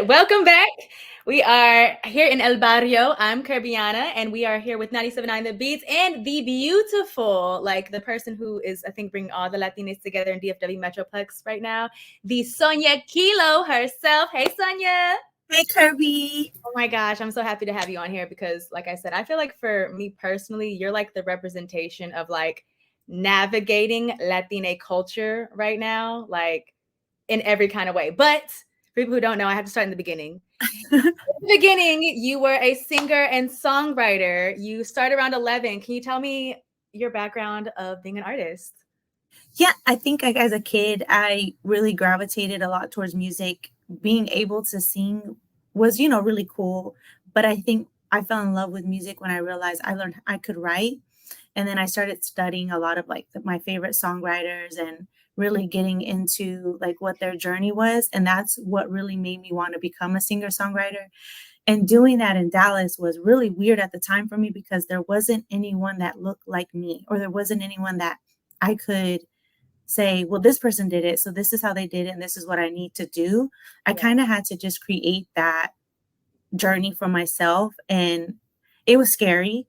Welcome back. We are here in El Barrio. I'm Kirbyyyonna, and we are here with 97.9 The Beats and the beautiful, like the person who is, I think, bringing all the Latinas together in DFW Metroplex right now, the Sonia Kilo herself. Hey, Sonia. Hey, Kirby. Oh my gosh, I'm so happy to have you on here because, like I said, I feel like for me personally, you're like the representation of like navigating Latina culture right now, like in every kind of way. But for people who don't know, I have to start in the beginning. In the beginning, you were a singer and songwriter. You started around 11. Can you tell me your background of being an artist? Yeah, I think like as a kid, I really gravitated a lot towards music. Being able to sing was, really cool. But I think I fell in love with music when I realized I learned I could write. And then I started studying a lot of like my favorite songwriters and really getting into like what their journey was. And that's what really made me want to become a singer songwriter. And doing that in Dallas was really weird at the time for me because there wasn't anyone that looked like me, or there wasn't anyone that I could say, well, this person did it, so this is how they did it, and this is what I need to do. I kind of had to just create that journey for myself. And it was scary.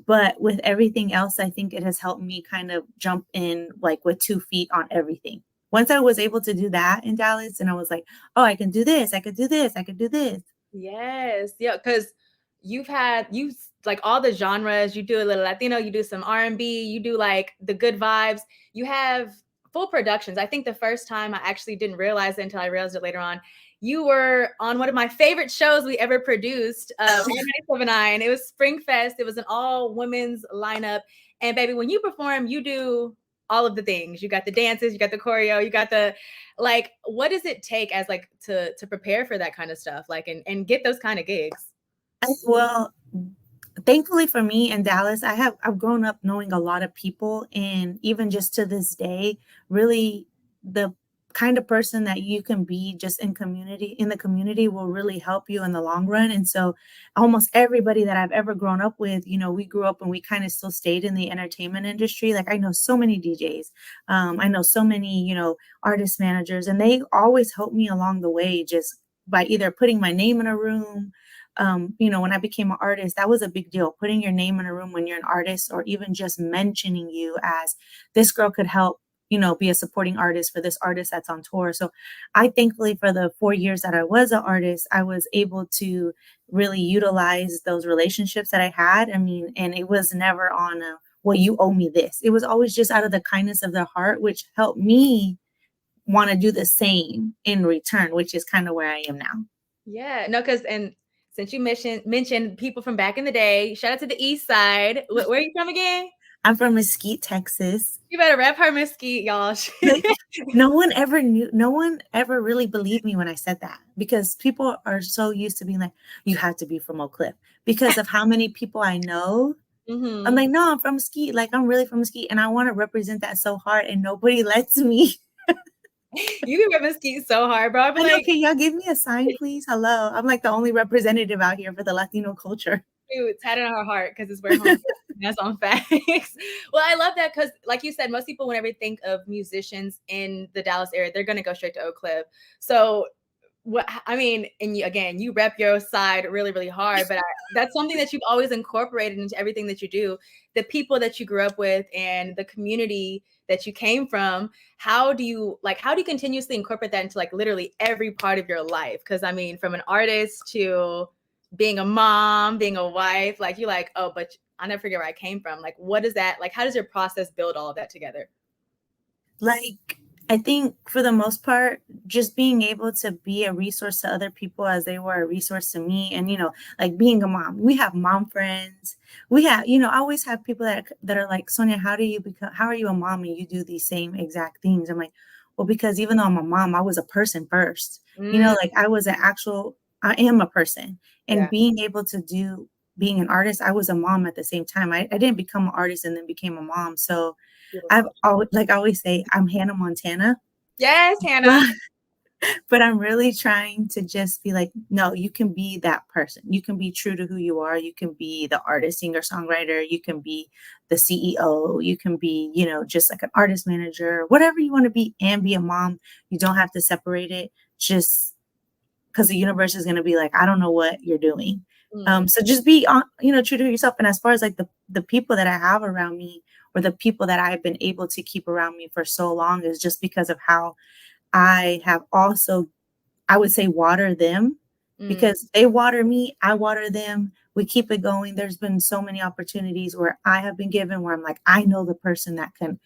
But with everything else, I think it has helped me kind of jump in like with 2 feet on everything. Once I was able to do that in Dallas, and I was like, oh, I can do this, I could do this, I could do this. Yes. Yeah, because you like all the genres. You do a little Latino, you do some R&B, you do like the good vibes. You have full productions. I think the first time I actually didn't realize it until I realized it later on. You were on one of my favorite shows we ever produced, 979. It was Spring Fest. It was an all women's lineup. And baby, when you perform, you do all of the things. You got the dances, you got the choreo, you got the like what does it take as like to prepare for that kind of stuff like and get those kind of gigs? Well, thankfully for me in Dallas, I've grown up knowing a lot of people, and even just to this day, really the kind of person that you can be just in the community will really help you in the long run. And so almost everybody that I've ever grown up with, we grew up and we kind of still stayed in the entertainment industry. Like I know so many DJs. I know so many, artist managers, and they always help me along the way just by either putting my name in a room. When I became an artist, that was a big deal. Putting your name in a room when you're an artist, or even just mentioning you as this girl could help, be a supporting artist for this artist that's on tour. So I thankfully for the 4 years that I was an artist, I was able to really utilize those relationships that I had. I mean, and it was never on a, well, you owe me this. It was always just out of the kindness of their heart, which helped me want to do the same in return, which is kind of where I am now. Yeah, no, because and since you mentioned people from back in the day, shout out to the East Side. Where are you from again? I'm from Mesquite, Texas. You better rep her Mesquite, y'all. No one ever knew, no one ever really believed me when I said that, because people are so used to being like, you have to be from Oak Cliff because of how many people I know. I'm Mm-hmm. like, no, I'm from Mesquite. Like, I'm really from Mesquite, and I want to represent that so hard, and nobody lets me. You can rep Mesquite so hard, bro. I'd be I know, like, can y'all give me a sign, please? Hello. I'm like the only representative out here for the Latino culture. dude, it's had it on her heart because it's where home is. That's on facts. Well, I love that because, like you said, most people, whenever they think of musicians in the Dallas area, they're going to go straight to Oak Cliff. So what I mean, and you, again, you rep your side really, really hard, but that's something that you've always incorporated into everything that you do. The people that you grew up with and the community that you came from. How do you continuously incorporate that into like literally every part of your life? Because I mean, from an artist to being a mom, being a wife, like you're like, oh, but I never forget where I came from. Like, what is that? Like, how does your process build all of that together? Like, I think for the most part, just being able to be a resource to other people as they were a resource to me. And, like being a mom, we have mom friends. We have, I always have people that are like, Sonia, how are you a mom and you do these same exact things? I'm like, well, because even though I'm a mom, I was a person first, Mm, like I am a person. And yeah. being an artist, I was a mom at the same time. I didn't become an artist and then became a mom. So I've Beautiful. always, like I always say, I'm Hannah Montana, Yes, Hannah. but, but I'm really trying to just be like, no, you can be that person. You can be true to who you are. You can be the artist, singer, songwriter. You can be the CEO. You can be, just like an artist manager, whatever you want to be, and be a mom. You don't have to separate it. Just because the universe is going to be like, I don't know what you're doing. Mm. So just be on, true to yourself. And as far as like the people that I have around me, or the people that I've been able to keep around me for so long, is just because of how I have also, I would say, water them, because they water me, I water them. We keep it going. There's been so many opportunities where I have been given where I'm like, I know the person that can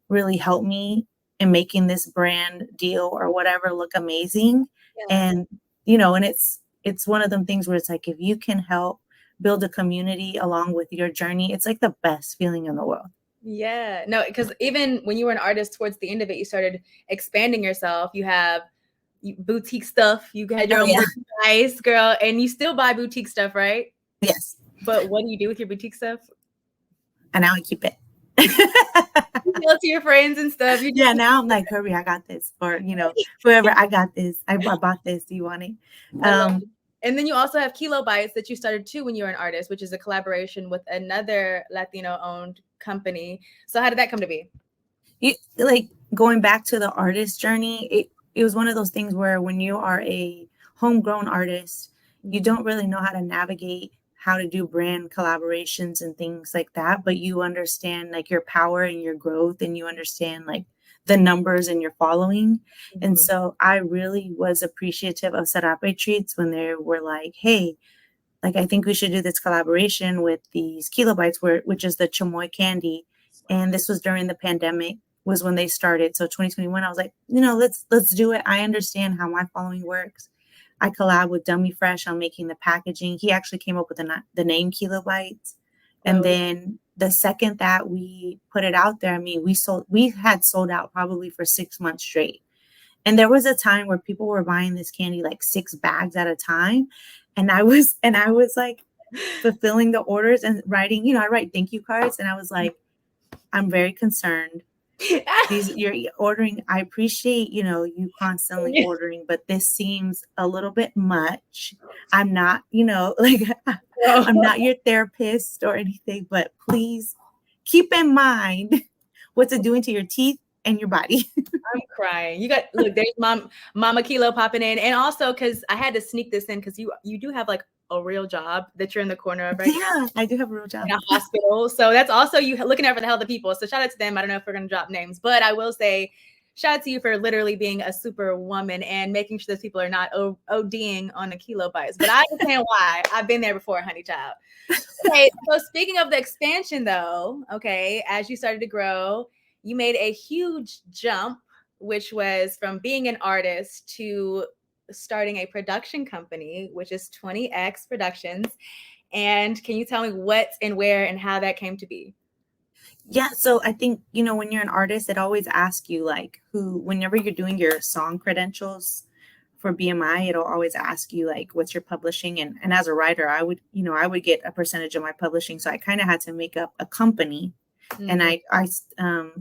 really help me in making this brand deal or whatever look amazing. Yeah. And, and it's one of them things where it's like, if you can help build a community along with your journey, it's like the best feeling in the world. Yeah, no, because even when you were an artist, towards the end of it, you started expanding yourself. You have boutique stuff. You had your own merchandise, girl, and you still buy boutique stuff, right? Yes. But what do you do with your boutique stuff? And now I keep it. You tell it to your friends and stuff. Yeah, now I'm like, Kirby, I got this. Or, whoever, I got this. I bought this. Do you want it? And then you also have Kilo Bites that you started too when you were an artist, which is a collaboration with another Latino-owned company. So how did that come to be? Like going back to the artist journey, it was one of those things where when you are a homegrown artist, you don't really know how to navigate how to do brand collaborations and things like that, but you understand like your power and your growth, and you understand like the numbers and your following. And so I really was appreciative of Serape Treats when they were like, hey, like, I think we should do this collaboration with these kilobytes, which is the chamoy candy. And this was during the pandemic, was when they started. So 2021, I was like, let's do it. I understand how my following works. I collab with Dummy Fresh on making the packaging. He actually came up with the name Kilobytes. And then the second that we put it out there, I mean, we had sold out probably for 6 months straight. And there was a time where people were buying this candy like 6 bags at a time. And I was like fulfilling the orders and writing, I write thank you cards. And I was like, I'm very concerned. You're ordering. I appreciate, you constantly ordering, but this seems a little bit much. I'm not, like, I'm not your therapist or anything, but please keep in mind what's it doing to your teeth and your body. I'm crying. There's Mama Kilo popping in. And also because I had to sneak this in because you do have like a real job that you're in the corner of, right? Yeah, I do have a real job. In a hospital. So that's also you looking out for the health of people. So shout out to them. I don't know if we're going to drop names, but I will say shout out to you for literally being a super woman and making sure those people are not ODing on the kilobytes. But I understand why. I've been there before, honey child. Okay, so speaking of the expansion though, okay, as you started to grow, you made a huge jump, which was from being an artist to starting a production company, which is 20X Productions. And can you tell me what and where and how that came to be? Yeah, so I think, when you're an artist, it always asks you like whenever you're doing your song credentials for BMI, it'll always ask you like, what's your publishing? And as a writer, I would get a percentage of my publishing. So I kind of had to make up a company. And I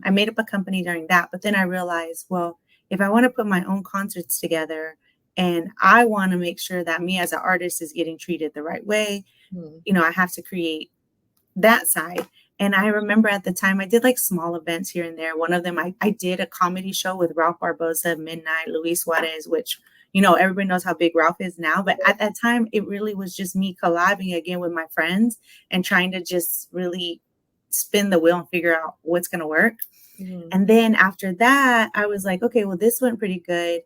made up a company during that. But then I realized, well, if I want to put my own concerts together and I want to make sure that me as an artist is getting treated the right way, I have to create that side. And I remember at the time I did like small events here and there. One of them, I did a comedy show with Ralph Barbosa, Midnight, Luis Suarez, which, everybody knows how big Ralph is now. But at that time, it really was just me collabing again with my friends and trying to just really spin the wheel and figure out what's going to work. And then after that, I was like, okay, well, this went pretty good.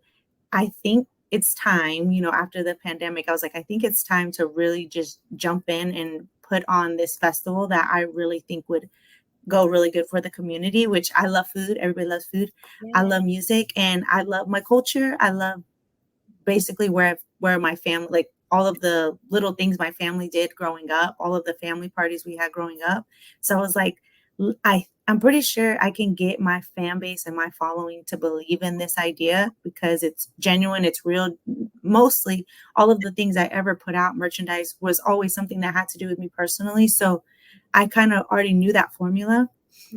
I think it's time, after the pandemic, I was like, I think it's time to really just jump in and put on this festival that I really think would go really good for the community, which I love food. Everybody loves food. Yeah. I love music and I love my culture. I love basically where my family, like all of the little things my family did growing up, all of the family parties we had growing up. So I was like, I'm pretty sure I can get my fan base and my following to believe in this idea because it's genuine, it's real. Mostly all of the things I ever put out, merchandise, was always something that had to do with me personally. So I kind of already knew that formula.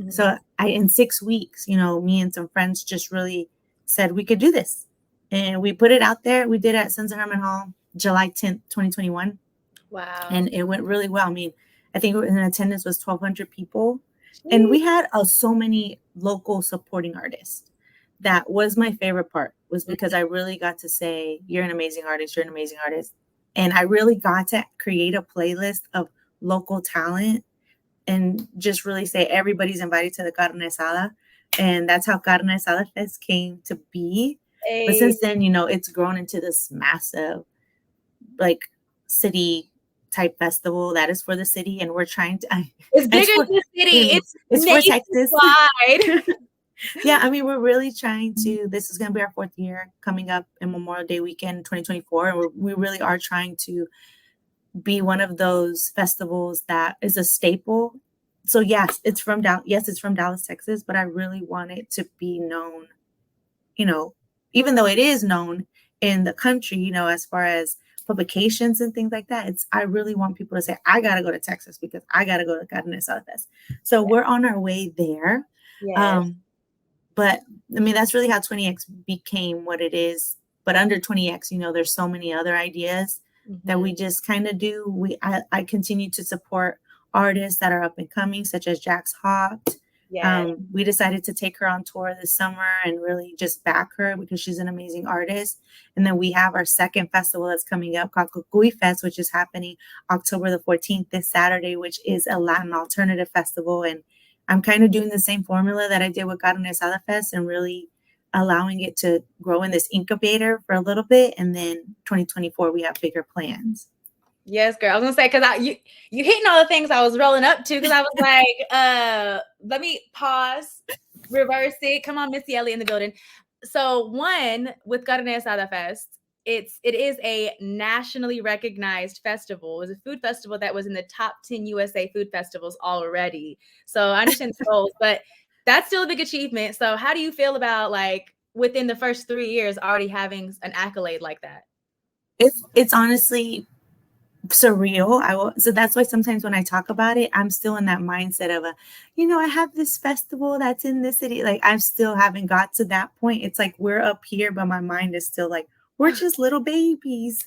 So in 6 weeks, me and some friends just really said we could do this. And we put it out there. We did it at Sons of Herman Hall, July 10th, 2021. Wow. And it went really well. I mean, I think in attendance was 1,200 people. And we had so many local supporting artists. That was my favorite part. was because I really got to say, you're an amazing artist, you're an amazing artist. And I really got to create a playlist of local talent and just really say everybody's invited to the carne asada. And that's how Carne Asada Fest came to be. Hey. But since then, it's grown into this massive, like, city type festival that is for the city. And we're trying to... It's bigger than the city. It's for Texas. Yeah, I mean, we're really trying to... This is going to be our 4th year coming up in Memorial Day weekend 2024. And we really are trying to be one of those festivals that is a staple. So yes, it's from Dallas, Texas, but I really want it to be known, even though it is known in the country, as far as publications and things like that. I really want people to say, I got to go to Texas because I got to go to Carne Asada Fest. So we're on our way there. Yes. But I mean, that's really how 20X became what it is. But under 20X, there's so many other ideas that we just kind of do. I continue to support artists that are up and coming, such as Jax Hawk. Yes. We decided to take her on tour this summer and really just back her because she's an amazing artist. And then we have our second festival that's coming up called Cucuy Fest, which is happening October the 14th, this Saturday, which is a Latin alternative festival. And I'm kind of doing the same formula that I did with Carne Asada Fest and really allowing it to grow in this incubator for a little bit. And then 2024, we have bigger plans. Yes, girl. I was gonna say, because you hitting all the things I was rolling up to, because I was like, let me pause, reverse it. Come on, Missy Elliott in the building. So one, with Carne Asada Fest, it is a nationally recognized festival. It was a food festival that was in the top 10 USA food festivals already. So I understand the goals, but that's still a big achievement. So how do you feel about, like, within the first 3 years already having an accolade like that? It's honestly surreal. So that's why sometimes when I talk about it, I'm still in that mindset of I have this festival that's in this city. Like, I still haven't got to that point. It's like we're up here, but my mind is still like, we're just little babies,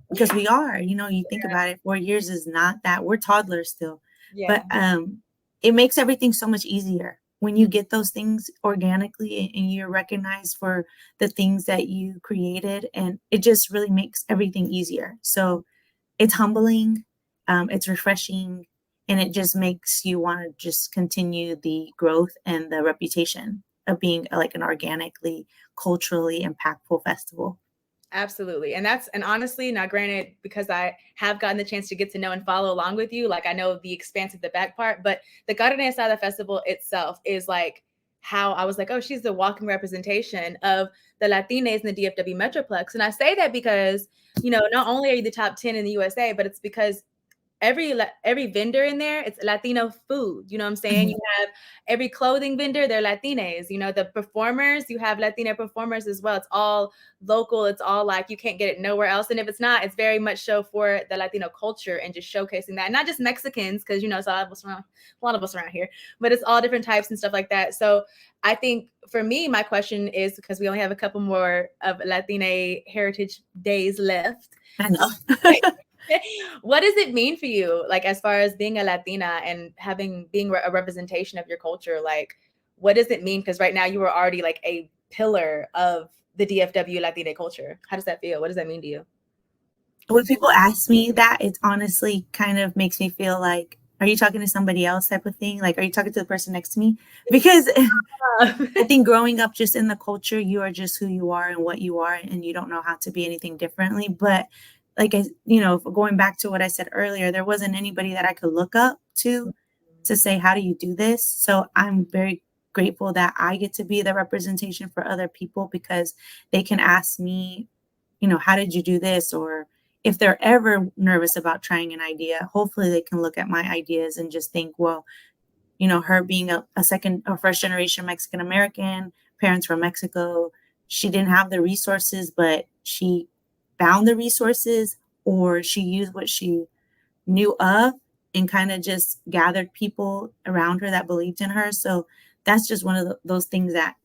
because we are, you think about it, 4 years is not that. We're toddlers still. Yeah. But it makes everything so much easier when you get those things organically and you're recognized for the things that you created, and it just really makes everything easier. So it's humbling, it's refreshing, and it just makes you want to just continue the growth and the reputation of being like an organically, culturally impactful festival. Absolutely. And honestly, now granted, because I have gotten the chance to get to know and follow along with you, like, I know the expanse of the back part, but the Carne Asada Festival itself is like how I was like, oh, she's the walking representation of the Latinas in the DFW Metroplex. And I say that because, not only are you the top 10 in the USA, but it's because every vendor in there, it's Latino food. You know what I'm saying? Mhm. You have every clothing vendor, they're Latinas. The performers, you have Latina performers as well. It's all local. It's all like, you can't get it nowhere else. And if it's not, it's very much so for the Latino culture and just showcasing that. And not just Mexicans, because it's a lot of us around here, but it's all different types and stuff like that. So I think for me, my question is, because we only have a couple more of Latina Heritage Days left. I know. What does it mean for you, like, as far as being a Latina and being a representation of your culture? Like, what does it mean? Because right now you are already like a pillar of the DFW Latina culture. How does that feel? What does that mean to you? When people ask me that, it honestly kind of makes me feel like, are you talking to somebody else type of thing? Like, are you talking to the person next to me? Because I think growing up just in the culture, you are just who you are and what you are, and you don't know how to be anything differently. But like, going back to what I said earlier, there wasn't anybody that I could look up to say, how do you do this? So I'm very grateful that I get to be the representation for other people, because they can ask me, how did you do this? Or if they're ever nervous about trying an idea, hopefully they can look at my ideas and just think, well, her being a second or first generation Mexican American, parents from Mexico, she didn't have the resources, but she found the resources, or she used what she knew of and kind of just gathered people around her that believed in her. So that's just one of those things that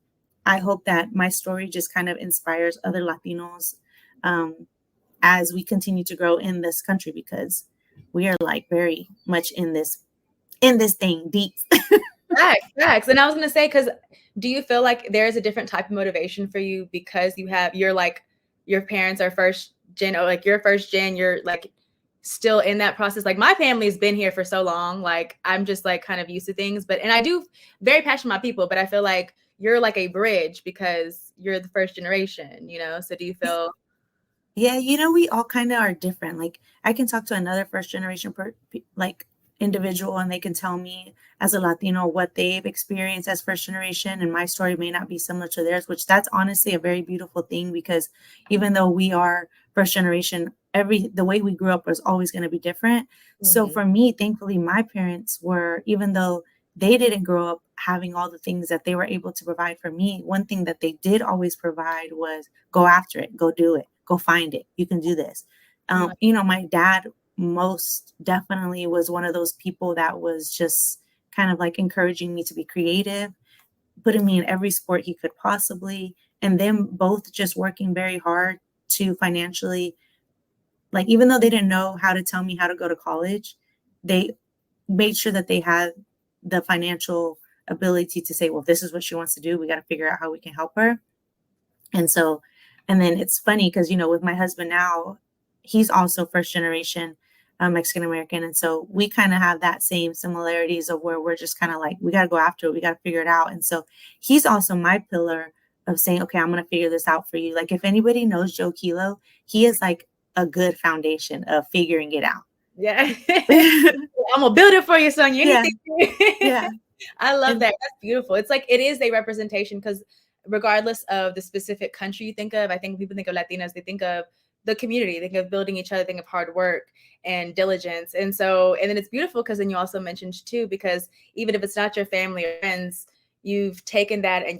I hope that my story just kind of inspires other Latinos as we continue to grow in this country, because we are like very much in this thing deep. Facts. And I was gonna say, because do you feel like there's a different type of motivation for you because you're like your parents are first gen, or like you're first gen, you're like still in that process? Like my family's been here for so long, like I'm just like kind of used to things, and I do very passionate about people, but I feel like you're like a bridge because you're the first generation, So do you feel? Yeah, we all kind of are different. Like I can talk to another first generation like individual and they can tell me as a Latino what they've experienced as first generation, and my story may not be similar to theirs, which that's honestly a very beautiful thing, because even though we are first generation, the way we grew up was always going to be different. So for me, thankfully, my parents were, even though they didn't grow up having all the things that they were able to provide for me, one thing that they did always provide was go after it, go do it, go find it. You can do this. My dad most definitely was one of those people that was just kind of like encouraging me to be creative, putting me in every sport he could possibly, and them both just working very hard to financially, like, even though they didn't know how to tell me how to go to college, they made sure that they had the financial ability to say, well, this is what she wants to do. We got to figure out how we can help her. And so, and then it's funny because, with my husband now, he's also first generation Mexican American. And so we kind of have that same similarities of where we're just kind of like, we got to go after it. We got to figure it out. And so he's also my pillar of saying, okay, I'm going to figure this out for you. Like if anybody knows Joe Kilo, he is like a good foundation of figuring it out. Yeah. I'm going to build it for you, Sonia. Yeah. I love that. That's beautiful. It's like, it is a representation, because regardless of the specific country you think of, I think people think of Latinas, they think of the community, they think of building each other, think of hard work and diligence. And then it's beautiful because then you also mentioned too, because even if it's not your family or friends, you've taken that and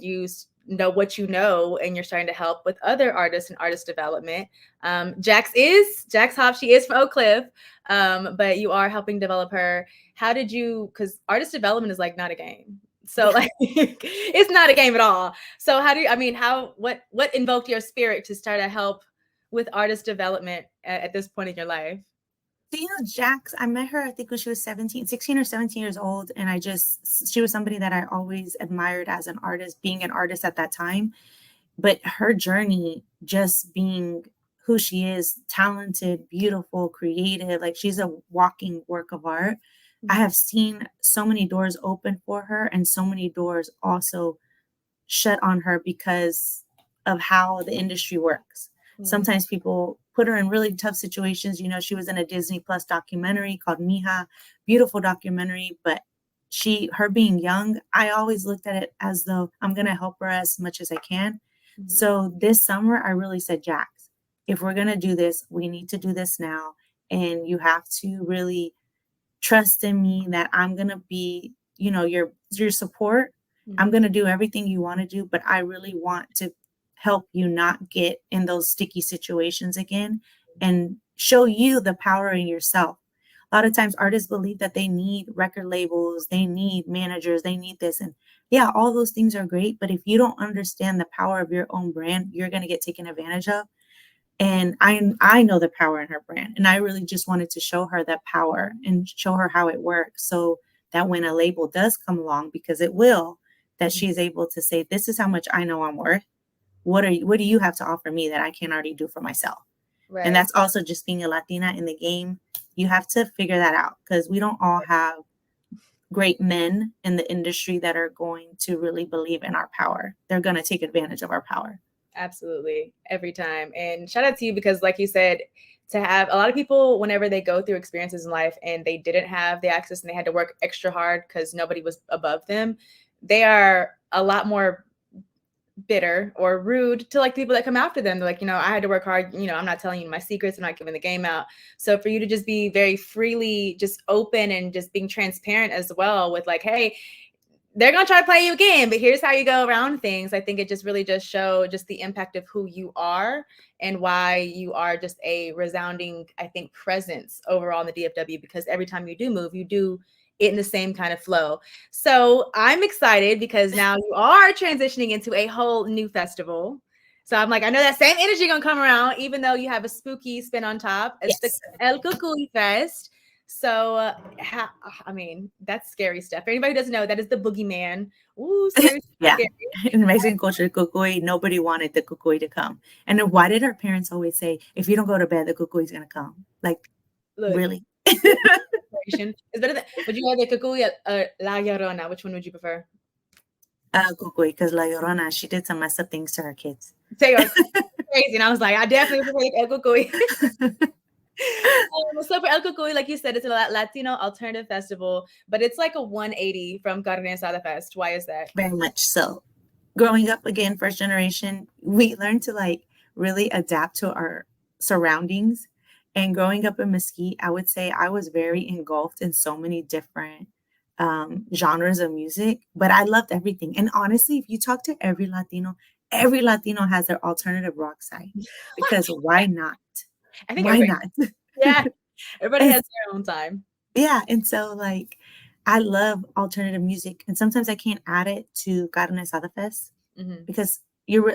know what you know, and you're starting to help with other artists and artist development. Jax Hop, she is from Oak Cliff, but you are helping develop her. How did you, because artist development is like not a game. So like it's not a game at all. So what invoked your spirit to start to help with artist development at this point in your life? So, Jax, I met her, I think when she was 16 or 17 years old. And she was somebody that I always admired as an artist, being an artist at that time. But her journey, just being who she is, talented, beautiful, creative, like she's a walking work of art. I have seen so many doors open for her and so many doors also shut on her because of how the industry works. Sometimes people put her in really tough situations. She was in a Disney Plus documentary called Mija, beautiful documentary, but her being young, I always looked at it as though I'm going to help her as much as I can. So this summer, I really said, Jax, if we're going to do this, we need to do this now. And you have to really trust in me that I'm going to be, your support. I'm going to do everything you want to do, but I really want to help you not get in those sticky situations again and show you the power in yourself. A lot of times artists believe that they need record labels, they need managers, they need this. And yeah, all those things are great. But if you don't understand the power of your own brand, you're going to get taken advantage of. And I know the power in her brand. And I really just wanted to show her that power and show her how it works, so that when a label does come along, because it will, that she's able to say, this is how much I know I'm worth. What do you have to offer me that I can't already do for myself? Right. And that's also just being a Latina in the game. You have to figure that out, because we don't all have great men in the industry that are going to really believe in our power. They're going to take advantage of our power. Absolutely. Every time. And shout out to you, because like you said, to have a lot of people, whenever they go through experiences in life and they didn't have the access and they had to work extra hard because nobody was above them, they are a lot more bitter or rude to like people that come after them. They're like, I had to work hard. I'm not telling you my secrets. I'm not giving the game out. So for you to just be very freely just open and just being transparent as well with like, hey, they're going to try to play you again, but here's how you go around things. I think it just really just show just the impact of who you are and why you are just a resounding, I think, presence overall in the DFW, because every time you do move, you do it in the same kind of flow. So I'm excited because now you are transitioning into a whole new festival. So I'm like, I know that same energy going to come around, even though you have a spooky spin on top. It's the El Cucuy Fest. So, I mean, that's scary stuff. For anybody who doesn't know, that is the boogeyman. Ooh, scary, Yeah. scary. In Mexican culture, cucuy, nobody wanted the cucuy to come. And then why did our parents always say, if you don't go to bed, the cucuy's gonna come? Like, Look, really? it's better than. Would you rather Kirbyyyonna or La Llorona? Which one would you prefer? Cucuy, because La Llorona, she did some messed up things to her kids. Say you're crazy, and I was like, I definitely prefer El Cucuy. So for El Cucuy, like you said, it's a Latino alternative festival, but it's like a 180 from Carne Asada Fest. Why is that? Very much so. Growing up again, first generation, we learned to like really adapt to our surroundings. And growing up in Mesquite, I would say I was very engulfed in so many different genres of music, but I loved everything. And honestly, if you talk to every Latino has their alternative rock side because why not? I think Why not? yeah, everybody And has their own time. yeah, and so like I love alternative music, and sometimes I can't add it to Carne Asada Fest because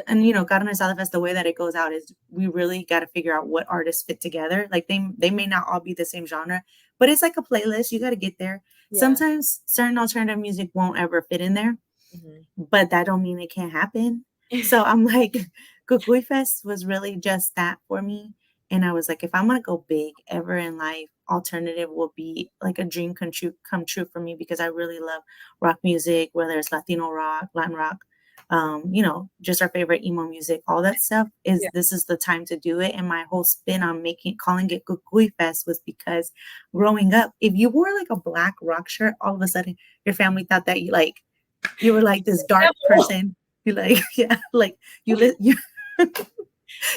and you know, Carne Asada Fest, the way that it goes out is we really got to figure out what artists fit together. Like they may not all be the same genre, but it's like a playlist. You got to get there. Yeah. Sometimes certain alternative music won't ever fit in there, but that don't mean it can't happen. So I'm like, Cucuy Fest was really just that for me. And I was like, if I'm gonna go big ever in life, alternative will be like a dream come true for me because I really love rock music, whether it's Latino rock, Latin rock, you know, just our favorite emo music, all that stuff is this is the time to do it. And my whole spin on calling it Cucuy Fest was because growing up, if you wore like a black rock shirt, all of a sudden your family thought that you were like this dark person. You like, yeah, like you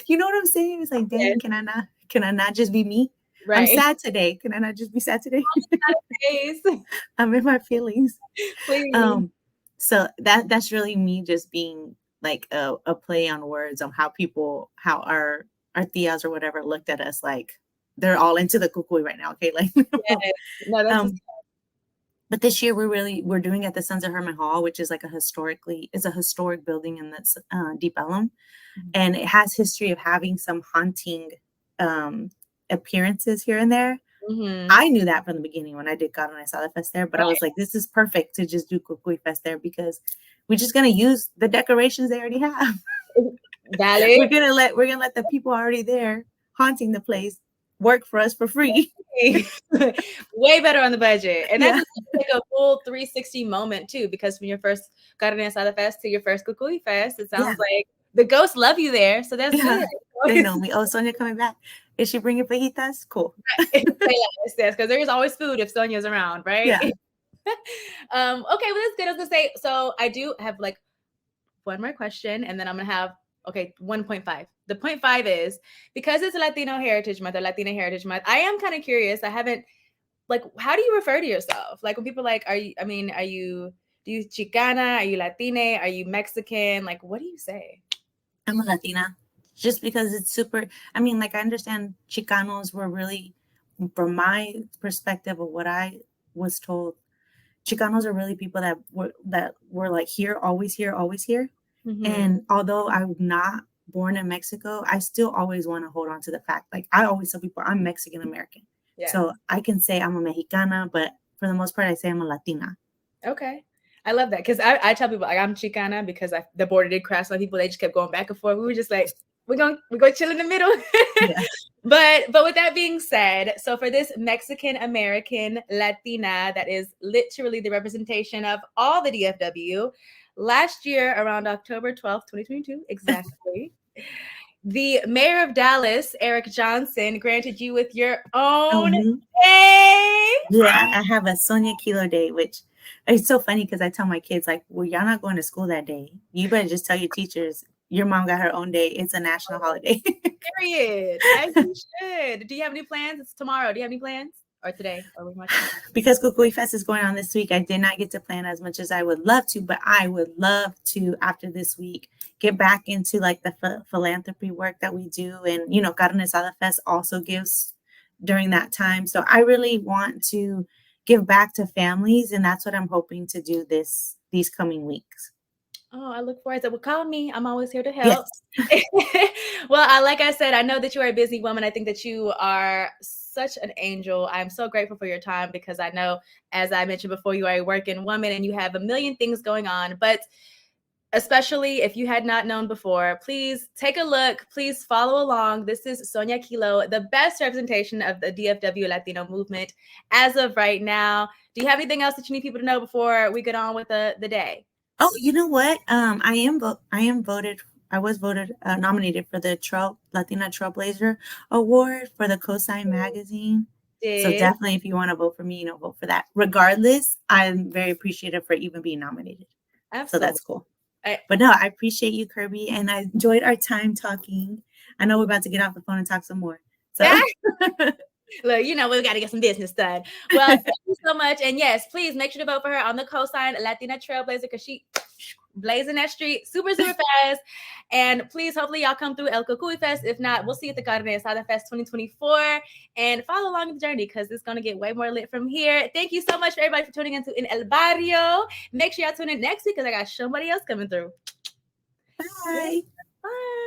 you know what I'm saying? It's like, dang, can I not just be me? Right. I'm sad today. Can I not just be sad today? I'm in my feelings. Please. So that's really me just being like a play on words on how our tias or whatever looked at us like they're all into the cucuy right now. Okay, like no, that's but this year we're doing at the Sons of Herman Hall, which is like a historic building in this Deep Ellum. And it has history of having some haunting appearances here and there. I knew that from the beginning when I did God and I saw the fest there, but I was like, this is perfect to just do Cucuy Fest there because we're just gonna use the decorations they already have. We're gonna let the people already there haunting the place work for us for free. Way better on the budget. And that's like a full 360 moment too, because from your first Carne Asada Fest to your first Cucuy Fest, it sounds like the ghosts love you there. So that's good. They know me. Oh, Sonia coming back. Is she bringing fajitas? Cool. Yes, because there's always food if Sonia's around, right? Yeah. Okay, well, that's good. I was gonna say, so I do have like one more question, and then I'm gonna have 1.5. The 0.5 is because it's Latino Heritage Month or Latina Heritage Month. I am kind of curious. I haven't how do you refer to yourself? Like when people are you do you Chicana? Are you Latina? Are you Mexican? Like, what do you say? I'm a Latina. Just because it's super, I mean, like I understand Chicanos were really, from my perspective of what I was told, Chicanos are really people that were like here, always here, always here. And although I'm not born in Mexico, I still always want to hold on to the fact, like I always tell people I'm Mexican American. Yeah. So I can say I'm a Mexicana, but for the most part, I say I'm a Latina. Okay. I love that because I tell people like I'm Chicana because the border did cross some people. They just kept going back and forth. We were just like, we're going to chill in the middle. Yeah. But with that being said, so for this Mexican American Latina, that is literally the representation of all the DFW, last year around October 12th, 2022, exactly, the mayor of Dallas, Eric Johnson, granted you with your own day. Yeah, I have a Sonia Kilo day, which it's so funny because I tell my kids, like, well, y'all not going to school that day. You better just tell your teachers your mom got her own day. It's a national holiday. Period. As you should. Do you have any plans? It's tomorrow. Do you have any plans? Or today? Or because Cucuy Fest is going on this week, I did not get to plan as much as I would love to, but I would love to, after this week, get back into like the philanthropy work that we do. And, you know, Carne Asada Fest also gives during that time. So I really want to give back to families. And that's what I'm hoping to do these coming weeks. Oh, I look forward to it. Well, call me. I'm always here to help. Yes. Well, like I said, I know that you are a busy woman. I think that you are such an angel. I'm so grateful for your time because I know, as I mentioned before, you are a working woman and you have a million things going on. But especially if you had not known before, please take a look. Please follow along. This is Sonia Kilo, the best representation of the DFW Latino movement as of right now. Do you have anything else that you need people to know before we get on with the day? Oh, you know what? I was voted nominated for the Latina Trailblazer Award for the Cosign magazine. So definitely, if you want to vote for me, vote for that. Regardless, I'm very appreciative for even being nominated. Absolutely. So that's cool. But no, I appreciate you, Kirby, and I enjoyed our time talking. I know we're about to get off the phone and talk some more. So look, we got to get some business done. Well, thank you so much. And yes, please make sure to vote for her on the Cosign Latina Trailblazer because she blazing that street super fast. And please, hopefully y'all come through El Cucuy Fest. If not, we'll see you at the Carne Asada Fest 2024 and follow along the journey because it's going to get way more lit from here. Thank you so much for everybody for tuning into In El Barrio. Make sure y'all tune in next week because I got somebody else coming through. Bye. Bye.